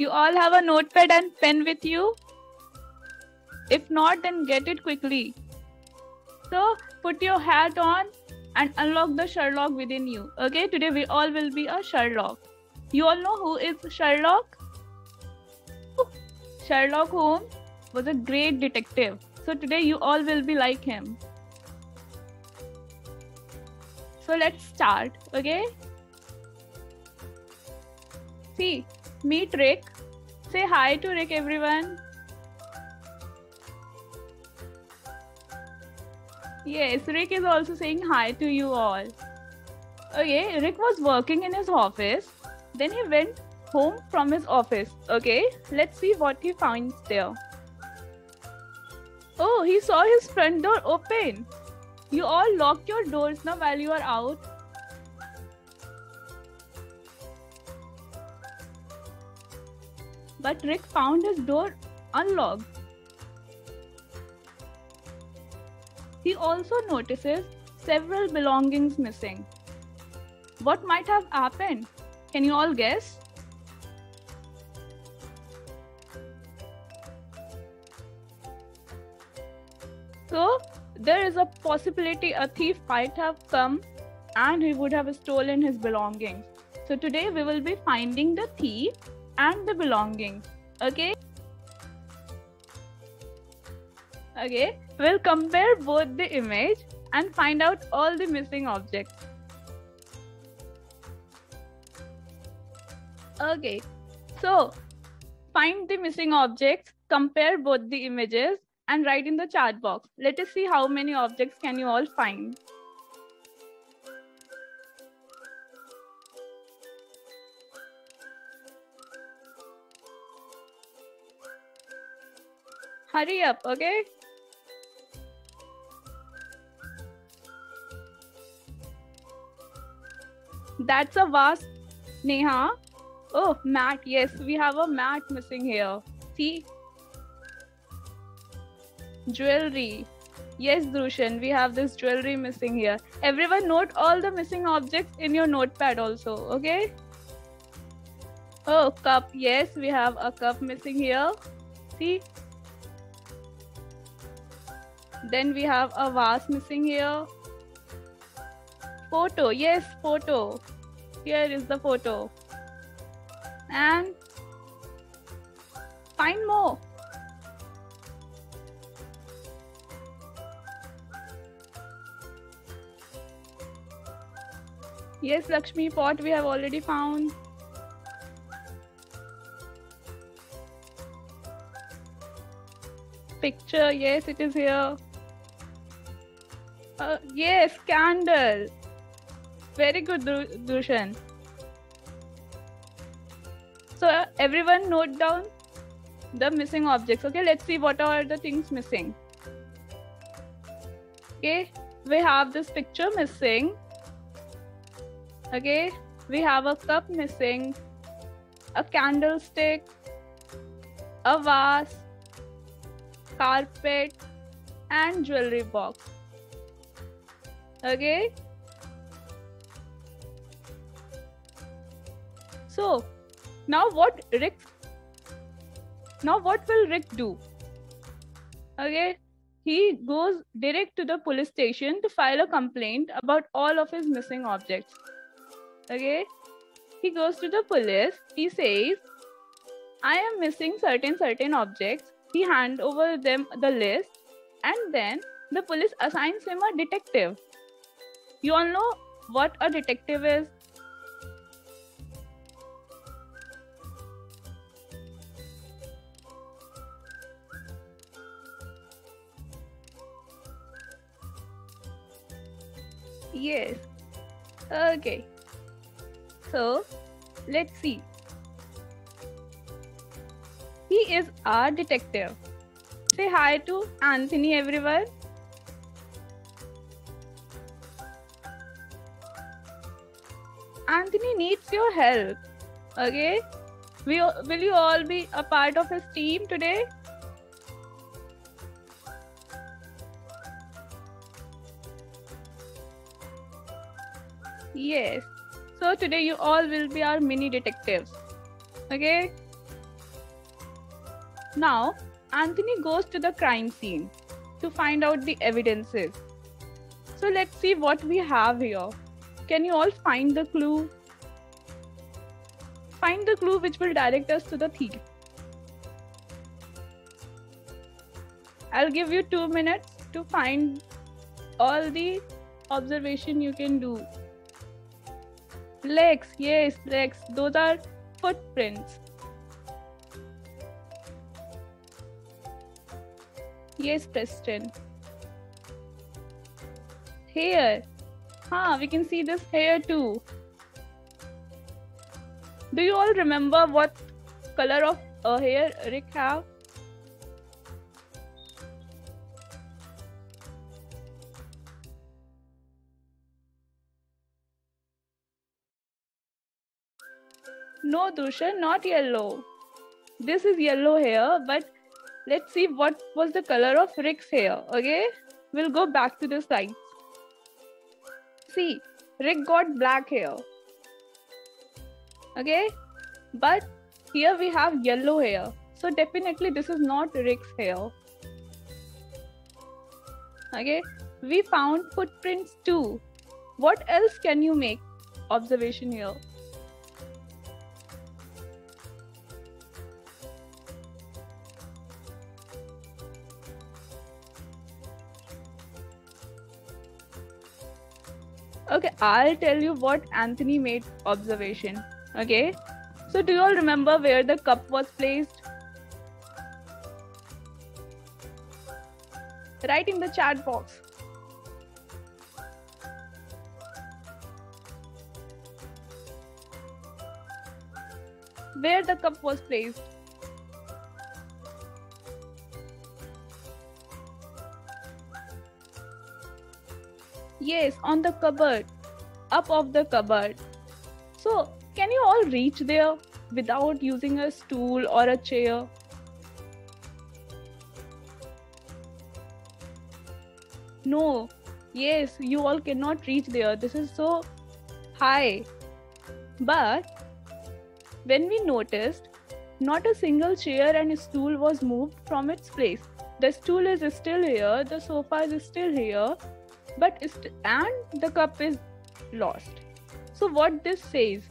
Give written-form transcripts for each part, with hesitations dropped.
You all have a notepad and pen with you? If not, then get it quickly. So put your hat on and unlock the Sherlock within you. Okay, today we all will be a Sherlock. You all know who is Sherlock? Sherlock Holmes was a great detective. So today you all will be like him. So let's start, okay? See, meet Rick. Say hi to Rick, everyone. Yes, Rick is also saying hi to you all. Okay, Rick was working in his office. Then he went home from his office. Okay, let's see what he finds there. Oh, he saw his front door open. You all lock your doors now while you are out. But Rick found his door unlocked. He also notices several belongings missing. What might have happened? Can you all guess? So, there is a possibility a thief might have come and he would have stolen his belongings. So today we will be finding the thief and the belongings. Okay? Okay, we'll compare both the image and find out all the missing objects. Okay, so find the missing objects, compare both the images and write in the chat box. Let us see how many objects can you all find. Hurry up, okay? That's a vase, Neha. Oh, mat. Yes, we have a mat missing here. See? Jewelry. Yes, Drushan, we have this jewelry missing here. Everyone note all the missing objects in your notepad also, okay? Oh, cup. Yes, we have a cup missing here. See? Then we have a vase missing here. Photo. Yes, photo. Here is the photo. And find more. Yes, Lakshmi, pot we have already found. Picture, yes, it is here. Yes, candle. Very good, Drushan. So everyone note down the missing objects. Okay, let's see what are the things missing. Okay, we have this picture missing. Okay, we have a cup missing, a candlestick, a vase, carpet, and jewelry box. Okay. So now what will Rick do? Okay, he goes direct to the police station to file a complaint about all of his missing objects. Okay, he goes to the police. He says, I am missing certain objects. He hands over them the list, and then the police assigns him a detective. You all know what a detective is? Yes. Okay. So, let's see. He is our detective. Say hi to Anthony, everyone. Anthony needs your help. Okay? Will you all be a part of his team today? Yes. So today you all will be our mini detectives. Okay? Now, Anthony goes to the crime scene to find out the evidences. So let's see what we have here. Can you all find the clue? Find the clue which will direct us to the thief. I'll give you 2 minutes to find all the observation you can do. Legs, yes, legs. Those are footprints. Yes, Preston. Hair. We can see this hair too. Do you all remember what color of hair Rick have? No, Dushan, not yellow. This is yellow hair, but let's see what was the color of Rick's hair, okay? We'll go back to the slides. See, Rick got black hair, okay? But here we have yellow hair. So definitely this is not Rick's hair. Okay, we found footprints too. What else can you make observation here? Okay, I'll tell you what Anthony made observation. Okay, so do you all remember where the cup was placed? Write in the chat box. Where the cup was placed? Yes, on the cupboard, up of the cupboard. So, can you all reach there without using a stool or a chair? No, yes, you all cannot reach there. This is so high. But when we noticed, not a single chair and stool was moved from its place. The stool is still here, the sofa is still here, and the cup is lost. So what this says,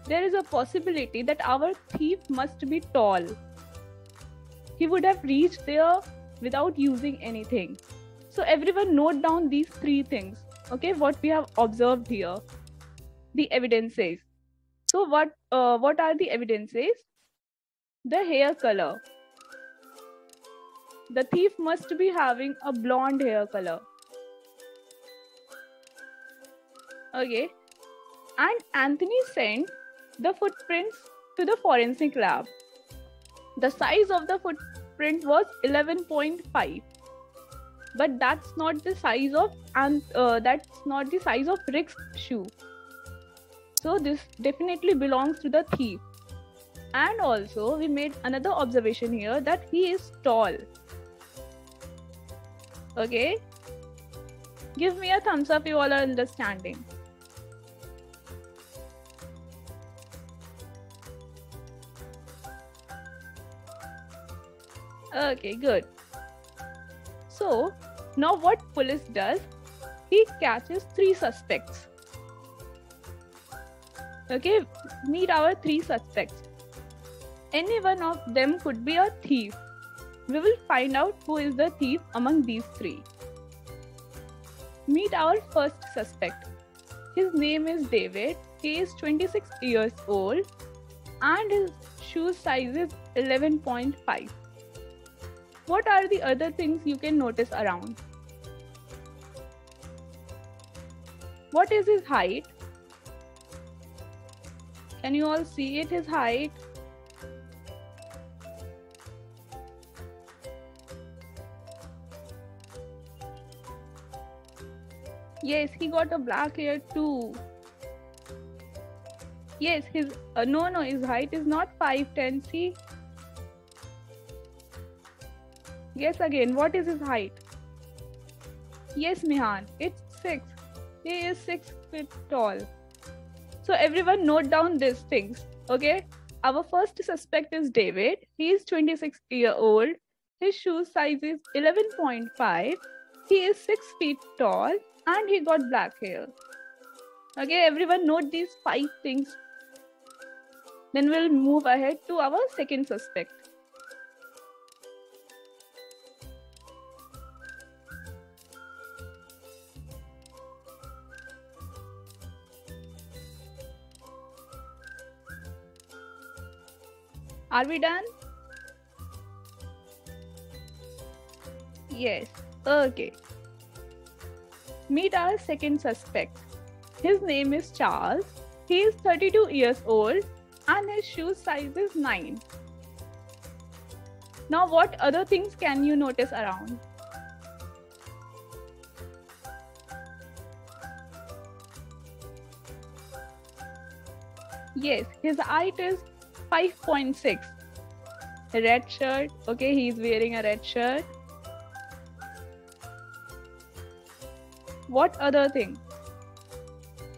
there is a possibility that our thief must be tall. He would have reached there without using anything. So everyone note down these 3 things, okay, what we have observed here. The evidences. So what are the evidences? The hair color. The thief must be having a blonde hair color. Okay, and Anthony sent the footprints to the forensic lab. The size of the footprint was 11.5, but that's not the size of Rick's shoe. So this definitely belongs to the thief. And also we made another observation here that he is tall. Okay, give me a thumbs up if you all are understanding. Okay, good. So now what police does, he catches 3 suspects. Okay, meet our 3 suspects. Any one of them could be a thief. We will find out who is the thief among these 3. Meet our first suspect. His name is David. He is 26 years old and his shoe size is 11.5. What are the other things you can notice around? What is his height? Can you all see it, his height? Yes, he got a black hair too. Yes, his height is not 5'10", see? Guess again, what is his height? Yes, Mihan, it's 6. He is 6 feet tall. So everyone note down these things, okay? Our first suspect is David. He is 26-year old. His shoe size is 11.5. He is 6 feet tall and he got black hair. Okay, everyone note these 5 things. Then we'll move ahead to our second suspect. Are we done? Yes. Okay. Meet our second suspect. His name is Charles. He is 32 years old and his shoe size is 9. Now, what other things can you notice around? Yes, his height is 5.6. Red shirt. Okay, he's wearing a red shirt. What other thing?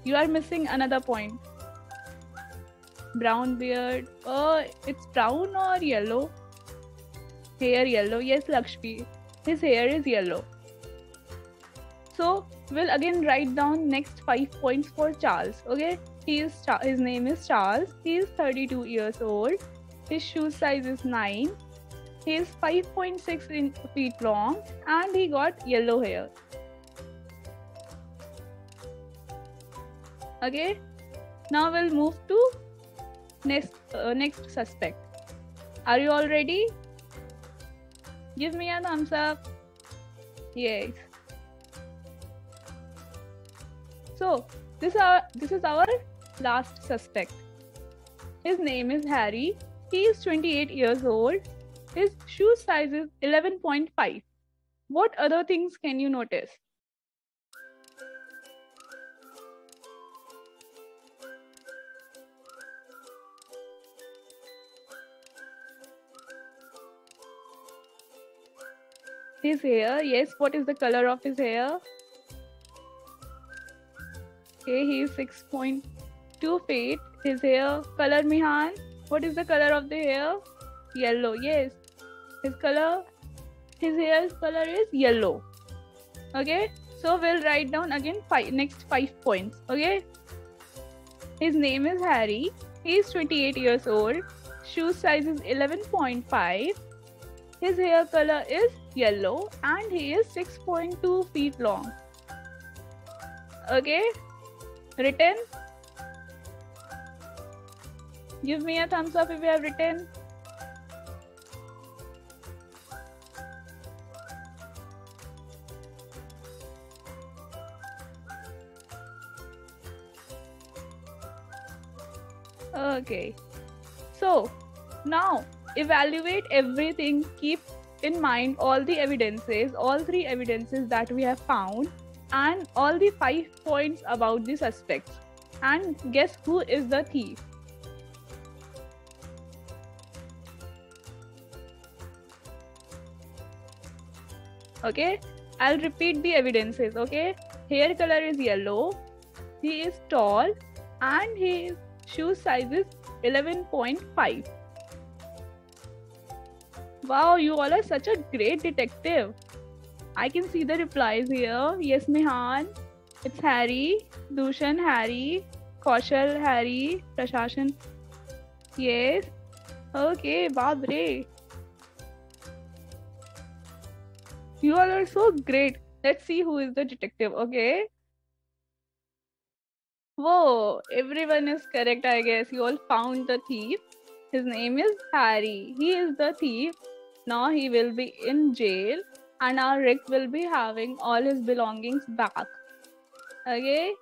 You are missing another point. Brown beard. Oh, it's brown or yellow? Hair yellow. Yes, Lakshmi. His hair is yellow. So, we'll again write down next 5 points for Charles. Okay? His name is Charles. He is 32 years old. His shoe size is 9. He is 5.6 feet long and he got yellow hair. Okay? Now we'll move to next suspect. Are you all ready? Give me a thumbs up. Yes. So, this is our last suspect. His name is Harry. He is 28 years old. His shoe size is 11.5. What other things can you notice? His hair. Yes, what is the color of his hair? Okay, he is 6.2 feet. His hair color, Mihan. What is the color of the hair? Yellow. Yes. His hair's color is yellow. Okay. So we'll write down again next 5 points. Okay. His name is Harry. He is 28 years old. Shoe size is 11.5. His hair color is yellow and he is 6.2 feet long. Okay. Written? Give me a thumbs up if you have written. Okay. So, now evaluate everything. Keep in mind all the evidences, all 3 evidences that we have found, and all the 5 points about the suspects, and guess who is the thief. Okay, I'll repeat the evidences. Okay, hair color is yellow, he is tall, and his shoe size is 11.5. Wow, you all are such a great detective. I can see the replies here. Yes, Mihan. It's Harry. Dushan, Harry. Kaushal, Harry. Prashashan. Yes. Okay, Babre. You all are so great. Let's see who is the detective, okay? Whoa, everyone is correct, I guess. You all found the thief. His name is Harry. He is the thief. Now he will be in jail and our Rick will be having all his belongings back. Okay?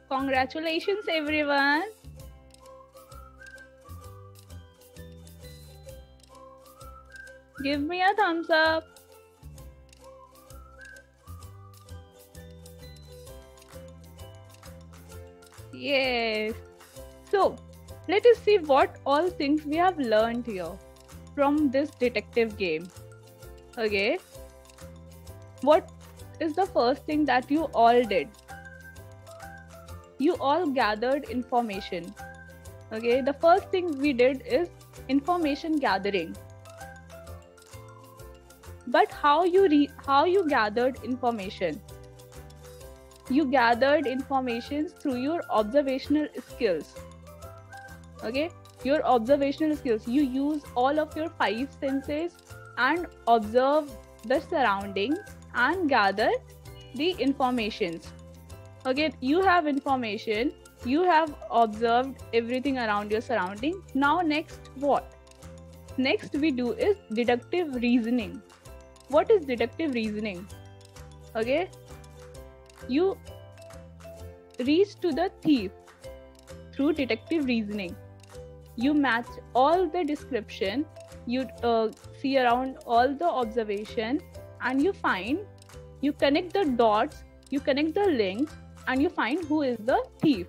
Congratulations, everyone. Give me a thumbs up. Yes. So, let us see what all things we have learned here from this detective game. Okay. What is the first thing that you all did? you all gathered information. Okay, the first thing we did is information gathering. But how you gathered information? You gathered information through your observational skills. Okay, your observational skills. You use all of your 5 senses and observe the surroundings and gather the informations. Okay, you have information, you have observed everything around your surrounding. Now next what? Next we do is deductive reasoning. What is deductive reasoning? Okay, you reach to the thief through deductive reasoning. You match all the description, you see around all the observation, and you connect the dots, you connect the links, and you find who is the thief.